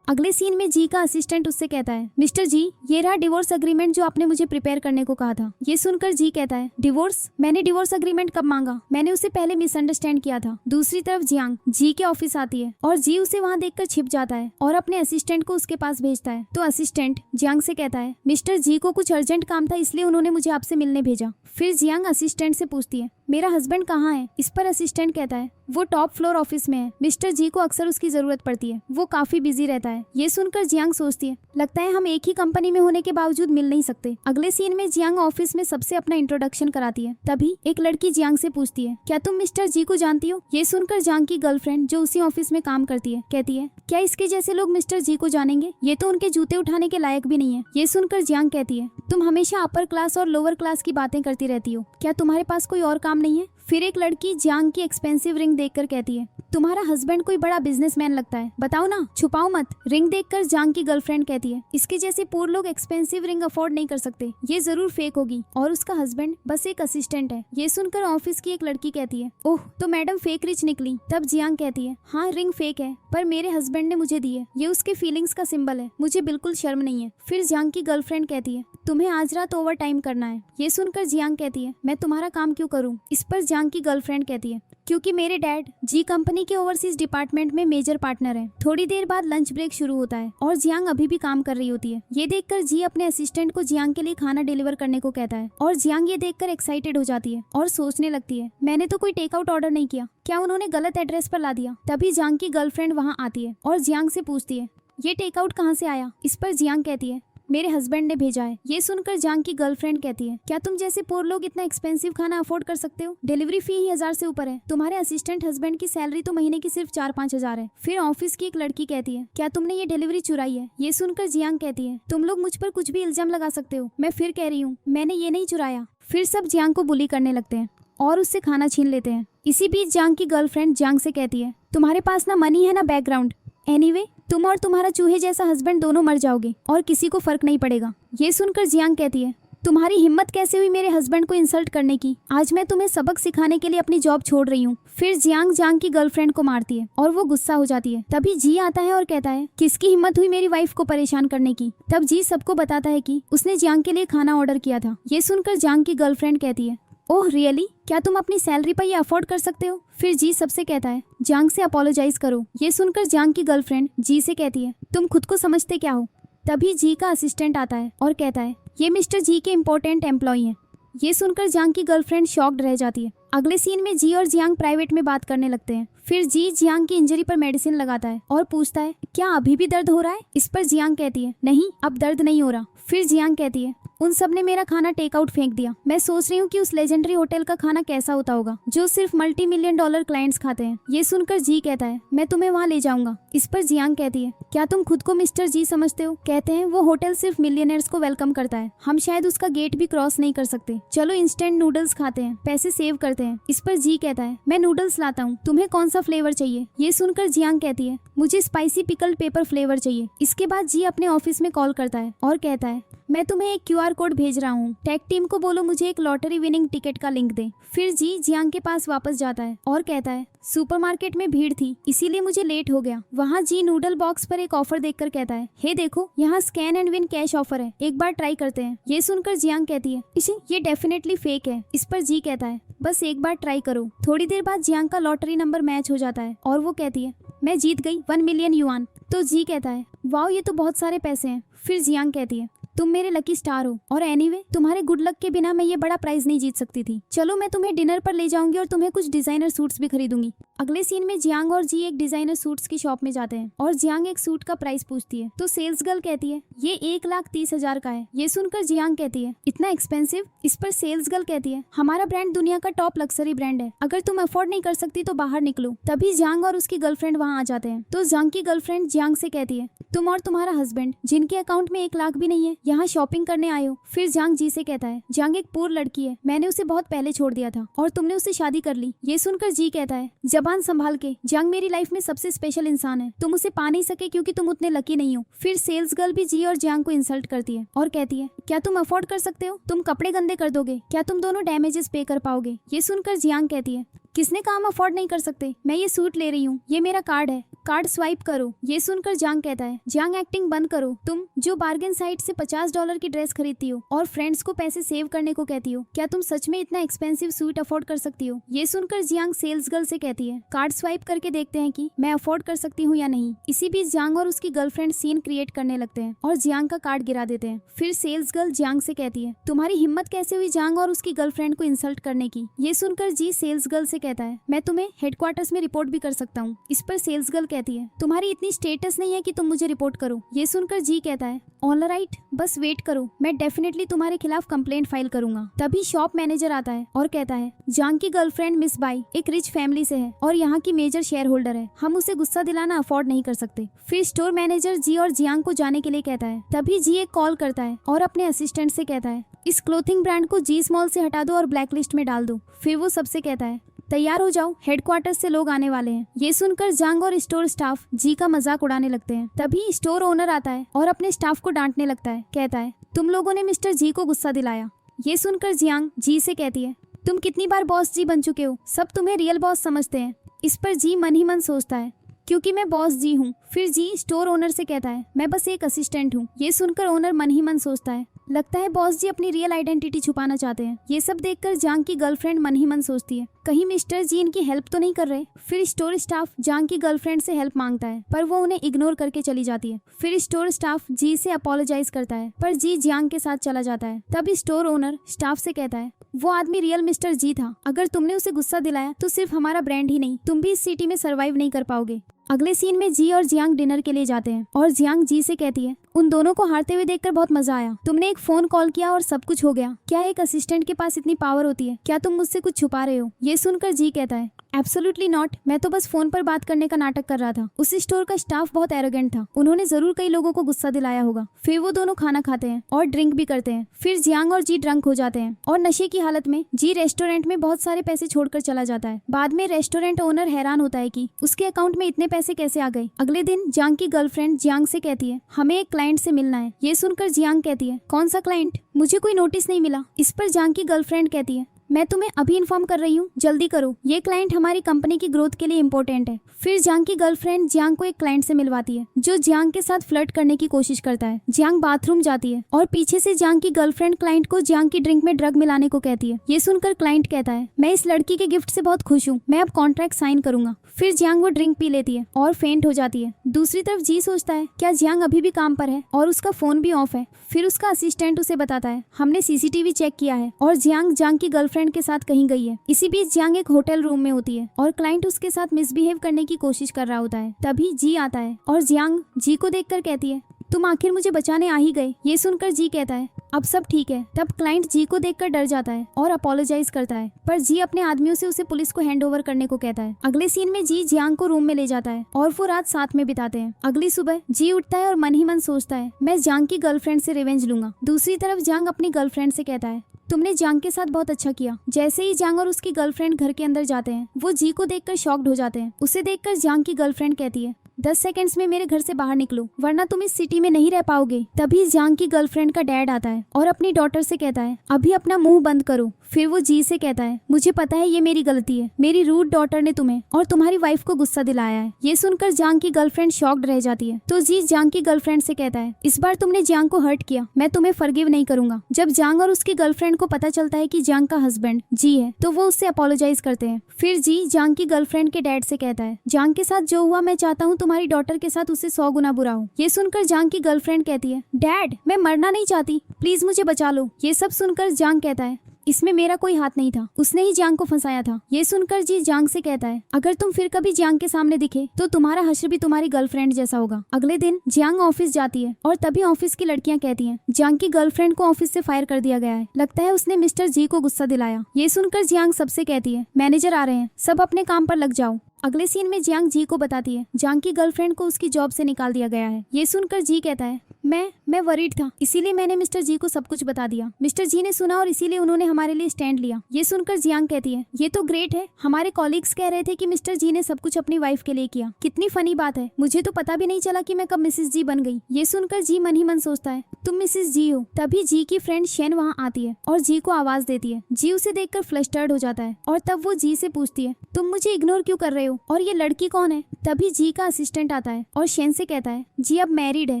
अगले सीन में जी का असिस्टेंट उससे कहता है, मिस्टर जी ये रहा डिवोर्स अग्रीमेंट जो आपने मुझे प्रिपेयर करने को कहा था। ये सुनकर जी कहता है, डिवोर्स, मैंने डिवोर्स अग्रीमेंट कब मांगा, मैंने उसे पहले मिसअंडरस्टैंड किया था। दूसरी तरफ जियांग जी के ऑफिस आती है और जी उसे वहाँ देखकर छिप जाता है और अपने असिस्टेंट को उसके पास भेजता है। तो असिस्टेंट जियांग से कहता है, मिस्टर जी को कुछ अर्जेंट काम था इसलिए उन्होंने मुझे आपसे मिलने भेजा। फिर जियांग असिस्टेंट से पूछती है, मेरा हस्बैंड कहाँ है। इस पर असिस्टेंट कहता है, वो टॉप फ्लोर ऑफिस में है, मिस्टर जी को अक्सर उसकी जरूरत पड़ती है, वो काफी बिजी रहता है। ये सुनकर जियांग सोचती है, लगता है हम एक ही कंपनी में होने के बावजूद मिल नहीं सकते। अगले सीन में जियांग ऑफिस में सबसे अपना इंट्रोडक्शन कराती है। तभी एक लड़की जियांग से पूछती है, क्या तुम मिस्टर जी को जानती हो। ये सुनकर जियांग की गर्लफ्रेंड जो उसी ऑफिस में काम करती है कहती है, क्या इसके जैसे लोग मिस्टर जी को जानेंगे, ये तो उनके जूते उठाने के लायक भी नहीं है। ये सुनकर जियांग कहती है, तुम हमेशा अपर क्लास और लोअर क्लास की बातें करती रहती हो, क्या तुम्हारे पास कोई और काम नहीं है। फिर एक लड़की जियांग की एक्सपेंसिव रिंग देखकर कहती है, तुम्हारा हस्बैंड कोई बड़ा बिजनेसमैन लगता है, बताओ ना, छुपाओ मत। रिंग देखकर जियांग की गर्लफ्रेंड कहती है, इसके जैसे पूर लोग एक्सपेंसिव रिंग अफोर्ड नहीं कर सकते, ये जरूर फेक होगी और उसका हस्बैंड बस एक असिस्टेंट है। ये सुनकर ऑफिस की एक लड़की कहती है, ओह तो मैडम फेक रिच निकली। तब जियांग कहती है, हाँ रिंग फेक है, पर मेरे हस्बैंड ने मुझे दी है, ये उसके फीलिंग्स का सिंबल है, मुझे बिल्कुल शर्म नहीं है। फिर जियांग की गर्लफ्रेंड कहती है, तुम्हें आज रात ओवर टाइम करना है। ये सुनकर जियांग कहती है, मैं तुम्हारा काम क्यों करूं। इस पर जियांग की गर्लफ्रेंड कहती है, क्योंकि मेरे डैड जी कंपनी के ओवरसीज डिपार्टमेंट में मेजर पार्टनर हैं। थोड़ी देर बाद लंच ब्रेक शुरू होता है और जियांग अभी भी काम कर रही होती है। ये देखकर जी अपने असिस्टेंट को जियांग के लिए खाना डिलीवर करने को कहता है और जियांग ये देखकर एक्साइटेड हो जाती है और सोचने लगती है, मैंने तो कोई टेक आउट ऑर्डर नहीं किया, क्या उन्होंने गलत एड्रेस पर ला दिया। तभी जियांग की गर्लफ्रेंड वहाँ आती है और जियांग से पूछती है, ये टेक आउट कहाँ से आया। इस पर जियांग कहती है, मेरे हस्बैंड ने भेजा है। ये सुनकर जियांग की गर्लफ्रेंड कहती है, क्या तुम जैसे पोर लोग इतना एक्सपेंसिव खाना अफोर्ड कर सकते हो, डिलीवरी फी ही 1000 से ऊपर है, तुम्हारे असिस्टेंट हस्बैंड की सैलरी तो महीने की सिर्फ 4-5 हजार है। फिर ऑफिस की एक लड़की कहती है, क्या तुमने ये डिलीवरी चुराई है। ये सुनकर जियांग कहती है, तुम लोग मुझ पर कुछ भी इल्जाम लगा सकते हो, मैं फिर कह रही हूँ मैंने ये नहीं चुराया। फिर सब जियांग को बुली करने लगते हैं और उससे खाना छीन लेते हैं। इसी बीच जियांग की गर्लफ्रेंड जियांग से कहती है, तुम्हारे पास ना मनी है ना बैकग्राउंड, एनीवे तुम और तुम्हारा चूहे जैसा हस्बैंड दोनों मर जाओगे और किसी को फर्क नहीं पड़ेगा। ये सुनकर जियांग कहती है, तुम्हारी हिम्मत कैसे हुई मेरे हस्बैंड को इंसल्ट करने की, आज मैं तुम्हें सबक सिखाने के लिए अपनी जॉब छोड़ रही हूँ। फिर जियांग की गर्लफ्रेंड को मारती है और वो गुस्सा हो जाती है। तभी जी आता है और कहता है, किसकी हिम्मत हुई मेरी वाइफ को परेशान करने की। तब जी सबको बताता है कि उसने जियांग के लिए खाना ऑर्डर किया था। ये सुनकर जियांग की गर्लफ्रेंड कहती है, ओह रियली, क्या तुम अपनी सैलरी पर ये अफोर्ड कर सकते हो। फिर जी सबसे कहता है, जियांग से अपोलोजाइज करो। ये सुनकर जियांग की गर्लफ्रेंड जी से कहती है, तुम खुद को समझते क्या हो। तभी जी का असिस्टेंट आता है और कहता है, ये मिस्टर जी के इम्पोर्टेंट एम्प्लॉई हैं। ये सुनकर जियांग की गर्लफ्रेंड शॉक्ड रह जाती है अगले सीन में जी और जियांग प्राइवेट में बात करने लगते हैं। फिर जी जियांग की इंजरी पर मेडिसिन लगाता है और पूछता है क्या अभी भी दर्द हो रहा है। इस पर जियांग कहती है नहीं, अब दर्द नहीं हो रहा। फिर जियांग कहती है उन सब ने मेरा खाना टेक आउट फेंक दिया। मैं सोच रही हूँ कि उस लेजेंडरी होटल का खाना कैसा होता होगा जो सिर्फ $multi-million क्लाइंट्स खाते हैं। ये सुनकर जी कहता है मैं तुम्हें वहाँ ले जाऊंगा। इस पर जियांग कहती है क्या तुम खुद को मिस्टर जी समझते हो? कहते हैं वो होटल सिर्फ मिलियनर्स को वेलकम करता है, हम शायद उसका गेट भी क्रॉस नहीं कर सकते। चलो इंस्टेंट नूडल्स खाते हैं, पैसे सेव करते हैं। इस पर जी कहता है मैं नूडल्स लाता हूँ, तुम्हें कौन सा फ्लेवर चाहिए? ये सुनकर जियांग कहती है मुझे स्पाइसी पिकल्ड पेपर फ्लेवर चाहिए। इसके बाद जी अपने ऑफिस में कॉल करता है और कहता है मैं तुम्हें एक QR कोड भेज रहा हूँ, टेक टीम को बोलो मुझे एक लॉटरी विनिंग टिकट का लिंक दे। फिर जी जियांग के पास वापस जाता है और कहता है सुपरमार्केट में भीड़ थी इसीलिए मुझे लेट हो गया। वहाँ जी नूडल बॉक्स पर एक ऑफर देखकर कहता है हे देखो यहाँ scan and win cash offer है, एक बार ट्राई करते हैं। ये सुनकर जियांग कहती है इसे ये डेफिनेटली फेक है। इस पर जी कहता है बस एक बार ट्राई करो। थोड़ी देर बाद जियांग का लॉटरी नंबर मैच हो जाता है और वो कहती है मैं जीत गई 1 मिलियन युआन। तो जी कहता है वाओ ये तो बहुत सारे पैसे हैं। फिर जियांग कहती है तुम मेरे लकी स्टार हो और एनीवे तुम्हारे गुड लक के बिना मैं ये बड़ा प्राइज नहीं जीत सकती थी। चलो मैं तुम्हें डिनर पर ले जाऊंगी और तुम्हें कुछ डिजाइनर सूट्स भी खरीदूंगी। अगले सीन में जियांग और जी एक डिजाइनर सूट्स की शॉप में जाते हैं और जियांग एक सूट का प्राइस पूछती है तो सेल्स गर्ल कहती है ये 1,30,000 का है। ये सुनकर जियांग कहती है इतना एक्सपेंसिव? इस पर सेल्स गर्ल कहती है हमारा ब्रांड दुनिया का टॉप लग्जरी ब्रांड है, अगर तुम अफोर्ड नहीं कर सकती तो बाहर निकलो। तभी जियांग और उसकी गर्लफ्रेंड वहाँ आ जाते हैं तो जियांग की गर्लफ्रेंड जियांग से कहती है तुम और तुम्हारा हस्बैंड जिनके अकाउंट में 1 लाख भी नहीं है यहाँ शॉपिंग करने आए हो। फिर जियांग जी से कहता है जियांग एक पूर लड़की है, मैंने उसे बहुत पहले छोड़ दिया था और तुमने उससे शादी कर ली। ये सुनकर जी कहता है जबान संभाल के, जियांग मेरी लाइफ में सबसे स्पेशल इंसान है, तुम उसे पा नहीं सके क्योंकि तुम उतने लकी नहीं हो। फिर सेल्स गर्ल भी जी और जियांग को इंसल्ट करती है और कहती है क्या तुम अफोर्ड कर सकते हो? तुम कपड़े गंदे कर दोगे? क्या तुम दोनों डैमेजेस पे कर पाओगे? ये सुनकर जियांग कहती है किसने काम अफोर्ड नहीं कर सकते, मैं ये सूट ले रही हूँ, ये मेरा कार्ड है, कार्ड स्वाइप करो। ये सुनकर जियांग कहता है जियांग एक्टिंग बंद करो, तुम जो बार्गेन साइट से $50 की ड्रेस खरीदती हो और फ्रेंड्स को पैसे सेव करने को कहती हो, क्या तुम सच में इतना एक्सपेंसिव सूट अफोर्ड कर सकती हो? ये सुनकर जियांग सेल्स गर्ल से कहती है कार्ड स्वाइप करके देखते हैं कि मैं अफोर्ड कर सकती हूँ या नहीं। इसी बीच जियांग और उसकी गर्लफ्रेंड सीन क्रिएट करने लगते हैं और जियांग का कार्ड गिरा देते हैं। फिर सेल्स गर्ल जियांग से कहती है तुम्हारी हिम्मत कैसे हुई जियांग और उसकी गर्लफ्रेंड को इंसल्ट करने की? ये सुनकर जी सेल्स गर्ल से कहता है मैं तुम्हें हेडक्वार्टर्स में रिपोर्ट भी कर सकता हूँ। इस पर सेल्स गर्ल कहती है तुम्हारी इतनी स्टेटस नहीं है कि तुम मुझे रिपोर्ट करो। ये सुनकर जी कहता है ऑल राइट, बस वेट करो, मैं डेफिनेटली तुम्हारे खिलाफ कंप्लेंट फाइल करूंगा। तभी शॉप मैनेजर आता है और कहता है जियांग की गर्लफ्रेंड मिस बाई एक रिच फैमिली से है और यहाँ की मेजर शेयर होल्डर है, हम उसे गुस्सा दिलाना अफोर्ड नहीं कर सकते। फिर स्टोर मैनेजर जी और जियांग को जाने के लिए कहता है। तभी जी एक कॉल करता है और अपने असिस्टेंट से कहता है इस क्लोथिंग ब्रांड को जी स्मॉल से हटा दो और ब्लैक लिस्ट में डाल दो। फिर वो सबसे कहता है तैयार हो जाओ, हेडक्वार्टर से लोग आने वाले हैं। ये सुनकर जियांग और स्टोर स्टाफ जी का मजाक उड़ाने लगते हैं। तभी स्टोर ओनर आता है और अपने स्टाफ को डांटने लगता है, कहता है तुम लोगों ने मिस्टर जी को गुस्सा दिलाया। ये सुनकर जियांग जी से कहती है तुम कितनी बार बॉस जी बन चुके हो, सब तुम्हें रियल बॉस समझते हैं। इस पर जी मन ही मन सोचता है क्योंकि मैं बॉस जी हूँ। फिर जी स्टोर ओनर से कहता है मैं बस एक असिस्टेंट हूँ। ये सुनकर ओनर मन ही मन सोचता है लगता है बॉस जी अपनी रियल आइडेंटिटी छुपाना चाहते हैं। ये सब देखकर जियांग की गर्लफ्रेंड मन ही मन सोचती है कहीं मिस्टर जी इनकी हेल्प तो नहीं कर रहे। फिर स्टोर स्टाफ जियांग की गर्लफ्रेंड से हेल्प मांगता है पर वो उन्हें इग्नोर करके चली जाती है। फिर स्टोर स्टाफ जी से अपोलोजाइज करता है पर जी जियांग के साथ चला जाता है। तब स्टोर ओनर स्टाफ से कहता है वो आदमी रियल मिस्टर जी था, अगर तुमने उसे गुस्सा दिलाया तो सिर्फ हमारा ब्रांड ही नहीं तुम भी इस सिटी में सर्वाइव नहीं कर पाओगे। अगले सीन में जी और जियांग डिनर के लिए जाते हैं और जियांग जी से कहती है उन दोनों को हारते हुए देखकर बहुत मजा आया, तुमने एक फोन कॉल किया और सब कुछ हो गया। क्या एक असिस्टेंट के पास इतनी पावर होती है? क्या तुम मुझसे कुछ छुपा रहे हो? ये सुनकर जी कहता है एब्सोल्युटली नॉट, मैं तो बस फोन पर बात करने का नाटक कर रहा था। उस स्टोर का स्टाफ बहुत एरोगेंट था, उन्होंने जरूर कई लोगों को गुस्सा दिलाया होगा। फिर वो दोनों खाना खाते हैं और ड्रिंक भी करते हैं। फिर जियांग और जी ड्रंक हो जाते हैं और नशे की हालत में जी रेस्टोरेंट में बहुत सारे पैसे छोड़कर चला जाता है। बाद में रेस्टोरेंट ओनर हैरान होता है कि उसके अकाउंट में इतने पैसे कैसे आ गए। अगले दिन जियांग की गर्लफ्रेंड जियांग से कहती है हमें एक क्लाइंट से मिलना है। ये सुनकर जियांग कहती है कौन सा क्लाइंट, मुझे कोई नोटिस नहीं मिला। इस पर जियांग की गर्लफ्रेंड कहती है मैं तुम्हें अभी इन्फॉर्म कर रही हूँ, जल्दी करो, ये क्लाइंट हमारी कंपनी की ग्रोथ के लिए इम्पोर्टेंट है। फिर जियांग की गर्लफ्रेंड जियांग को एक क्लाइंट से मिलवाती है जो जियांग के साथ फ्लर्ट करने की कोशिश करता है। जियांग बाथरूम जाती है और पीछे से जियांग की गर्लफ्रेंड क्लाइंट को जियांग की ड्रिंक में ड्रग मिलाने को कहती है। ये सुनकर क्लाइंट कहता है मैं इस लड़की के गिफ्ट से बहुत खुश हूँ, मैं अब कॉन्ट्रैक्ट साइन करूंगा। फिर जियांग वो ड्रिंक पी लेती है और फेंट हो जाती है। दूसरी तरफ जी सोचता है क्या जियांग अभी भी काम पर है और उसका फोन भी ऑफ है। फिर उसका असिस्टेंट उसे बताता है हमने CCTV चेक किया है और जियांग की गर्लफ्रेंड गर्लफ्रेंड के साथ कहीं गई है। इसी बीच जियांग एक होटल रूम में होती है और क्लाइंट उसके साथ मिसबिहेव करने की कोशिश कर रहा होता है। तभी जी आता है और जियांग जी को देखकर कहती है, तुम आखिर मुझे बचाने आ ही गए। ये सुनकर जी कहता है, अब सब ठीक है। तब क्लाइंट जी को देखकर डर जाता है और अपोलोजाइज करता है, पर जी अपने आदमियों से उसे पुलिस को हैंड ओवर करने को कहता है। अगले सीन में जी जियांग को रूम में ले जाता है और वो रात साथ में बिताते हैं। अगली सुबह जी उठता है और मन ही मन सोचता है, मैं जियांग की गर्लफ्रेंड से रिवेंज लूंगा। दूसरी तरफ जियांग अपनी गर्लफ्रेंड से कहता है, तुमने जियांग के साथ बहुत अच्छा किया। जैसे ही जियांग और उसकी गर्लफ्रेंड घर के अंदर जाते हैं, वो जी को देखकर शॉक्ड हो जाते हैं। उसे देखकर जियांग की गर्लफ्रेंड कहती है, 10 सेकंड्स में मेरे घर से बाहर निकलो, वरना तुम इस सिटी में नहीं रह पाओगे। तभी जियांग की गर्लफ्रेंड का डैड आता है और अपनी डॉटर से कहता है, अभी अपना मुंह बंद करो। फिर वो जी से कहता है, मुझे पता है ये मेरी गलती है। मेरी रूड डॉटर ने तुम्हें और तुम्हारी वाइफ को गुस्सा दिलाया है। ये सुनकर जियांग की गर्लफ्रेंड शॉक्ड रह जाती है। तो जी जियांग की गर्लफ्रेंड से कहता है, इस बार तुमने जियांग को हर्ट किया, मैं तुम्हें फॉरगिव नहीं करूंगा। जब जियांग और उसकी गर्लफ्रेंड को पता चलता है कि जियांग का हस्बैंड जी है, तो वो उससे अपोलोजाइज करते हैं। फिर जी जियांग की गर्लफ्रेंड के डैड से कहता है, जियांग के साथ जो हुआ मैं चाहता हूँ तुम्हारी डॉटर के साथ उससे 100 गुना बुरा हो। ये सुनकर जियांग की गर्लफ्रेंड कहती है, डैड मैं मरना नहीं चाहती, प्लीज मुझे बचा लो। ये सब सुनकर जियांग कहता है, इसमें मेरा कोई हाथ नहीं था, उसने ही जियांग को फंसाया था। ये सुनकर जी जियांग से कहता है, अगर तुम फिर कभी जियांग के सामने दिखे तो तुम्हारा हश्र भी तुम्हारी गर्लफ्रेंड जैसा होगा। अगले दिन जियांग ऑफिस जाती है और तभी ऑफिस की लड़कियां कहती हैं, जियांग की गर्लफ्रेंड को ऑफिस से फायर कर दिया गया है, लगता है उसने मिस्टर जी को गुस्सा दिलाया। ये सुनकर जियांग सबसे कहती है, मैनेजर आ रहे हैं, सब अपने काम पर लग जाओ। अगले सीन में जियांग जी को बताती है, जियांग की गर्लफ्रेंड को उसकी जॉब से निकाल दिया गया है। ये सुनकर जी कहता है, मैं वरीड था, इसीलिए मैंने मिस्टर जी को सब कुछ बता दिया। मिस्टर जी ने सुना और इसीलिए उन्होंने हमारे लिए स्टैंड लिया। ये सुनकर जियांग कहती है, ये तो ग्रेट है, हमारे कॉलीग्स कह रहे थे कि मिस्टर जी ने सब कुछ अपनी वाइफ के लिए किया। कितनी फनी बात है, मुझे तो पता भी नहीं चला कि मैं कब मिसेस जी बन गई। ये सुनकर जी मन ही मन सोचता है, तुम मिसेस जी हो। तभी जी की फ्रेंड शेन वहाँ आती है और जी को आवाज देती है। जी उसे देखकर फ्लस्टर्ड हो जाता है और तब वो जी से पूछती है, तुम मुझे इग्नोर क्यों कर रहे हो और ये लड़की कौन है? तभी जी का असिस्टेंट आता है और शेन से कहता है, जी अब मैरिड है,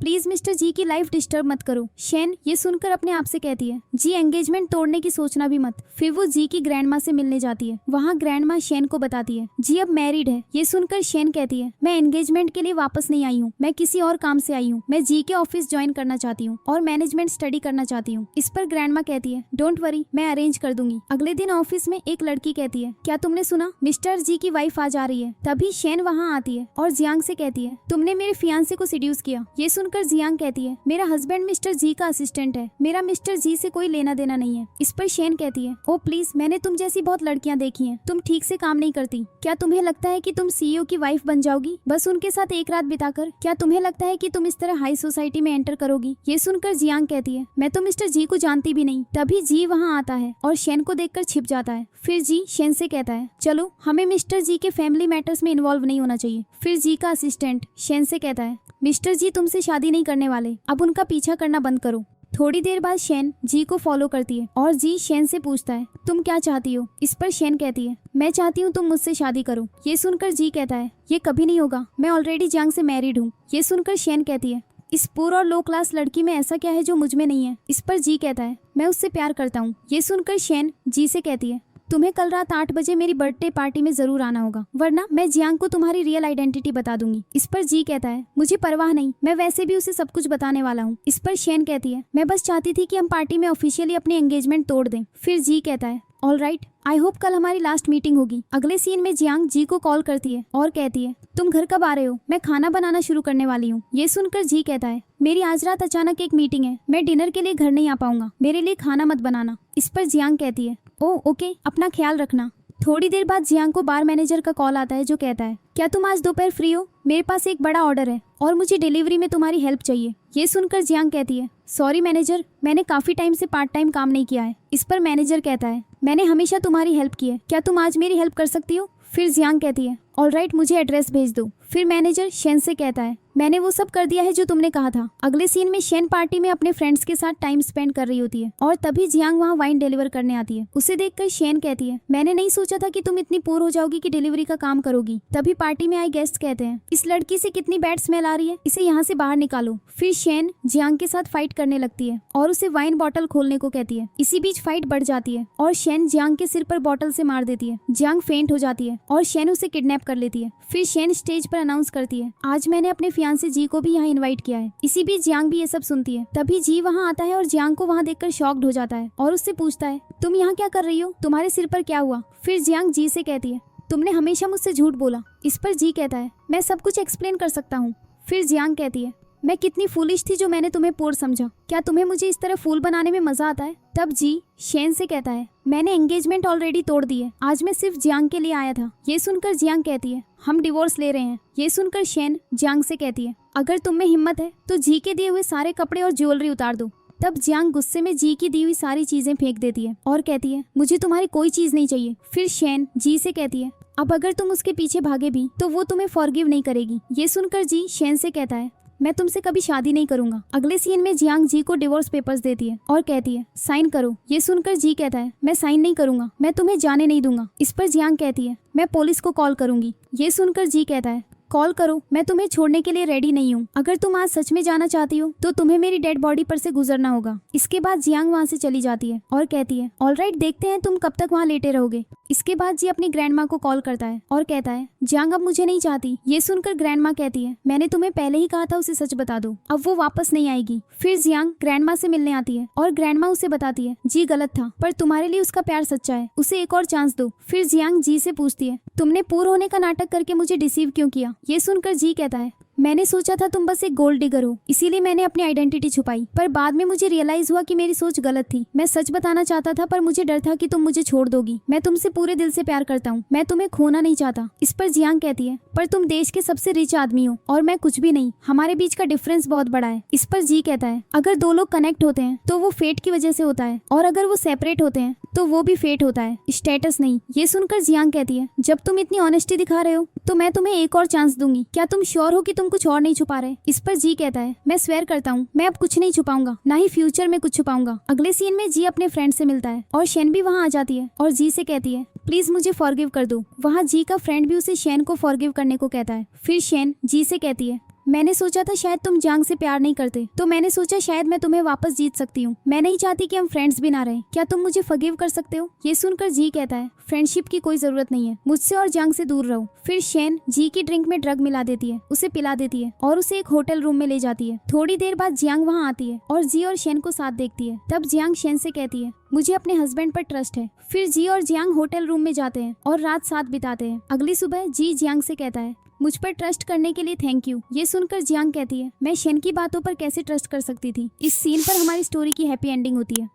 प्लीज मिस्टर जी की लाइफ डिस्टर्ब मत करो। शेन ये सुनकर अपने आप से कहती है, जी एंगेजमेंट तोड़ने की सोचना भी मत। फिर वो जी की ग्रैंडमा से मिलने जाती है। वहाँ ग्रैंडमा शेन को बताती है, जी अब मैरिड है। ये सुनकर शेन कहती है, मैं एंगेजमेंट के लिए वापस नहीं आई हूँ, मैं किसी और काम से आई हूँ। मैं जी के ऑफिस ज्वाइन करना चाहती हूँ और मैनेजमेंट स्टडी करना चाहती हूँ। इस पर ग्रैंडमा कहती है, डोंट वरी, मैं अरेंज कर दूंगी। अगले दिन ऑफिस में एक लड़की कहती है, क्या तुमने सुना, मिस्टर जी की वाइफ आज आ रही है। तभी शेन वहाँ आती है और जियांग से कहती है, तुमने मेरे फियांसे को सिड्यूस किया। ये सुनकर जियांग कहती है, मेरा हस्बैंड मिस्टर जी का असिस्टेंट है, मेरा मिस्टर जी से कोई लेना देना नहीं है। इस पर शेन कहती है, ओ प्लीज, मैंने तुम जैसी बहुत लड़कियां देखी हैं, तुम ठीक से काम नहीं करती। क्या तुम्हें लगता है कि तुम सीईओ की वाइफ बन जाओगी बस उनके साथ एक रात बिताकर? क्या तुम्हें लगता है कि तुम इस तरह हाई सोसाइटी में एंटर करोगी? ये सुनकर जियांग कहती है, मैं तो मिस्टर जी को जानती भी नहीं। तभी जी वहाँ आता है और शेन को देखकर छिप जाता है। फिर जी शेन से कहता है, चलो हमें मिस्टर जी के फैमिली मैटर्स में इन्वॉल्व नहीं होना चाहिए। फिर जी का असिस्टेंट शेन से कहता है, मिस्टर जी तुमसे शादी नहीं करने वाले, अब उनका पीछा करना बंद करो। थोड़ी देर बाद शेन जी को फॉलो करती है और जी शेन से पूछता है, तुम क्या चाहती हो? इस पर शेन कहती है, मैं चाहती हूँ तुम मुझसे शादी करो। ये सुनकर जी कहता है, ये कभी नहीं होगा, मैं ऑलरेडी जियांग से मैरिड हूँ। ये सुनकर शेन कहती है, इस पुअर और लो क्लास लड़की में ऐसा क्या है जो मुझ में नहीं है? इस पर जी कहता है, मैं उससे प्यार करता हूँ। ये सुनकर शेन जी से कहती है, तुम्हें कल रात 8 बजे मेरी बर्थडे पार्टी में जरूर आना होगा, वरना मैं जियांग को तुम्हारी रियल आइडेंटिटी बता दूंगी। इस पर जी कहता है, मुझे परवाह नहीं, मैं वैसे भी उसे सब कुछ बताने वाला हूँ। इस पर शेन कहती है, मैं बस चाहती थी कि हम पार्टी में ऑफिशियली अपनी एंगेजमेंट तोड़ दें। फिर जी कहता है, ऑल राइट, आई होप कल हमारी लास्ट मीटिंग होगी। अगले सीन में जियांग जी को कॉल करती है और कहती है, तुम घर कब आ रहे हो? मैं खाना बनाना शुरू करने वाली हूँ। ये सुनकर जी कहता है, मेरी आज रात अचानक एक मीटिंग है, मैं डिनर के लिए घर नहीं आ पाऊंगा, मेरे लिए खाना मत बनाना। इस पर जियांग कहती है, ओ ओके, अपना ख्याल रखना। थोड़ी देर बाद जियांग को बार मैनेजर का कॉल आता है जो कहता है, क्या तुम आज दोपहर फ्री हो? मेरे पास एक बड़ा ऑर्डर है और मुझे डिलीवरी में तुम्हारी हेल्प चाहिए। ये सुनकर जियांग कहती है, सॉरी मैनेजर, मैंने काफी टाइम से पार्ट टाइम काम नहीं किया है। इस पर मैनेजर कहता है, मैंने हमेशा तुम्हारी हेल्प की है, क्या तुम आज मेरी हेल्प कर सकती हो? फिर जियांग कहती है, ऑल राइट, मुझे एड्रेस भेज दो। फिर मैनेजर शेन से कहता है, मैंने वो सब कर दिया है जो तुमने कहा था। अगले सीन में शेन पार्टी में अपने फ्रेंड्स के साथ टाइम स्पेंड कर रही होती है और तभी जियांग वहाँ वाइन डिलीवर करने आती है। उसे देखकर शेन कहती है, मैंने नहीं सोचा था कि तुम इतनी पुअर हो जाओगी कि डिलीवरी का काम करोगी। तभी पार्टी में आए गेस्ट कहते हैं, इस लड़की से कितनी बैड स्मेल आ रही है, इसे यहाँ से बाहर निकालो। फिर शेन जियांग के साथ फाइट करने लगती है और उसे वाइन बॉटल खोलने को कहती है। इसी बीच फाइट बढ़ जाती है और शेन जियांग के सिर पर बॉटल से मार देती है। जियांग फेंट हो जाती है और शेन उसे किडनैप कर लेती है। फिर शेन स्टेज पर अनाउंस करती है, आज मैंने अपने फियांसे जी को भी यहाँ इनवाइट किया है। इसी बीच जियांग भी ये सब सुनती है। तभी जी वहाँ आता है और जियांग को वहाँ देखकर शॉक्ड हो जाता है और उससे पूछता है, तुम यहाँ क्या कर रही हो, तुम्हारे सिर पर क्या हुआ। फिर जियांग जी से कहती है, तुमने हमेशा मुझसे झूठ बोला। इस पर जी कहता है, मैं सब कुछ एक्सप्लेन कर सकता हूँ। फिर जियांग कहती है, मैं कितनी फूलिश थी जो मैंने तुम्हें पोर समझा। क्या तुम्हें मुझे इस तरह फूल बनाने में मजा आता है। तब जी शेन से कहता है, मैंने एंगेजमेंट ऑलरेडी तोड़ दी है, आज मैं सिर्फ जियांग के लिए आया था। ये सुनकर जियांग कहती है, हम डिवोर्स ले रहे हैं। ये सुनकर शेन जियांग से कहती है, अगर तुम में हिम्मत है तो जी के दिए हुए सारे कपड़े और ज्वेलरी उतार दो। तब जियांग गुस्से में जी की दी हुई सारी चीजें फेंक देती है और कहती है, मुझे तुम्हारी कोई चीज नहीं चाहिए। फिर शेन जी से कहती है, अब अगर तुम उसके पीछे भागे भी तो वो तुम्हें फॉरगिव नहीं करेगी। ये सुनकर जी शेन से कहता है, मैं तुमसे कभी शादी नहीं करूंगा। अगले सीन में जियांग जी को डिवोर्स पेपर्स देती है और कहती है, साइन करो। ये सुनकर जी कहता है, मैं साइन नहीं करूंगा, मैं तुम्हें जाने नहीं दूंगा। इस पर जियांग कहती है, मैं पुलिस को कॉल करूंगी। ये सुनकर जी कहता है, कॉल करो, मैं तुम्हें छोड़ने के लिए रेडी नहीं हूँ। अगर तुम आज सच में जाना चाहती हो तो तुम्हें मेरी डेड बॉडी पर से गुजरना होगा। इसके बाद जियांग वहाँ से चली जाती है और कहती है, ऑलराइट, देखते हैं तुम कब तक वहाँ लेटे रहोगे। इसके बाद जी अपनी ग्रैंड माँ को कॉल करता है और कहता है, जियांग अब मुझे नहीं चाहती। ये सुनकर ग्रैंड माँ कहती है, मैंने तुम्हें पहले ही कहा था उसे सच बता दो, अब वो वापस नहीं आएगी। फिर जियांग ग्रैंड माँ से मिलने आती है और ग्रैंड माँ उसे बताती है, जी गलत था, पर तुम्हारे लिए उसका प्यार सच्चा है, उसे एक और चांस दो। फिर जियांग जी से पूछती है, तुमने पूर होने का नाटक करके मुझे डिसीव क्यों किया। ये सुनकर जी कहता है, मैंने सोचा था तुम बस एक गोल्ड डिगर हो, इसीलिए मैंने अपनी आइडेंटिटी छुपाई, पर बाद में मुझे रियलाइज हुआ कि मेरी सोच गलत थी। मैं सच बताना चाहता था पर मुझे डर था कि तुम मुझे छोड़ दोगी। मैं तुमसे पूरे दिल से प्यार करता हूँ, मैं तुम्हें खोना नहीं चाहता। इस पर जियांग कहती है, पर तुम देश के सबसे रिच आदमी हो और मैं कुछ भी नहीं, हमारे बीच का डिफरेंस बहुत बड़ा है। इस पर जी कहता है, अगर दो लोग कनेक्ट होते हैं तो वो फेट की वजह से होता है, और अगर वो सेपरेट होते हैं तो वो भी फेट होता है, स्टेटस नहीं। ये सुनकर जियांग कहती है, जब तुम इतनी ऑनेस्टी दिखा रहे हो तो मैं तुम्हें एक और चांस दूंगी। क्या तुम श्योर हो कि तुम कुछ और नहीं छुपा रहे। इस पर जी कहता है, मैं स्वेयर करता हूँ, मैं अब कुछ नहीं छुपाऊंगा, ना ही फ्यूचर में कुछ छुपाऊंगा। अगले सीन में जी अपने फ्रेंड से मिलता है और शेन भी वहाँ आ जाती है और जी से कहती है, प्लीज मुझे फॉरगिव कर दो। वहाँ जी का फ्रेंड भी उसे शेन को फॉरगिव करने को कहता है। फिर शेन जी से कहती है, मैंने सोचा था शायद तुम जियांग से प्यार नहीं करते, तो मैंने सोचा शायद मैं तुम्हें वापस जीत सकती हूँ। मैं नहीं चाहती कि हम फ्रेंड्स भी ना रहें, क्या तुम मुझे फॉरगिव कर सकते हो। ये सुनकर जी कहता है, फ्रेंडशिप की कोई जरूरत नहीं है, मुझसे और जियांग से दूर रहो। फिर शेन जी की ड्रिंक में ड्रग मिला देती है, उसे पिला देती है और उसे एक होटल रूम में ले जाती है। थोड़ी देर बाद जियांग वहाँ आती है और जी और शेन को साथ देखती है। तब जियांग शेन से कहती है, मुझे अपने हस्बैंड पर ट्रस्ट है। फिर जी और जियांग होटल रूम में जाते हैं और रात साथ बिताते हैं। अगली सुबह जी जियांग से कहता है, मुझ पर ट्रस्ट करने के लिए थैंक यू। ये सुनकर जियांग कहती है, मैं शेन की बातों पर कैसे ट्रस्ट कर सकती थी। इस सीन पर हमारी स्टोरी की हैप्पी एंडिंग होती है।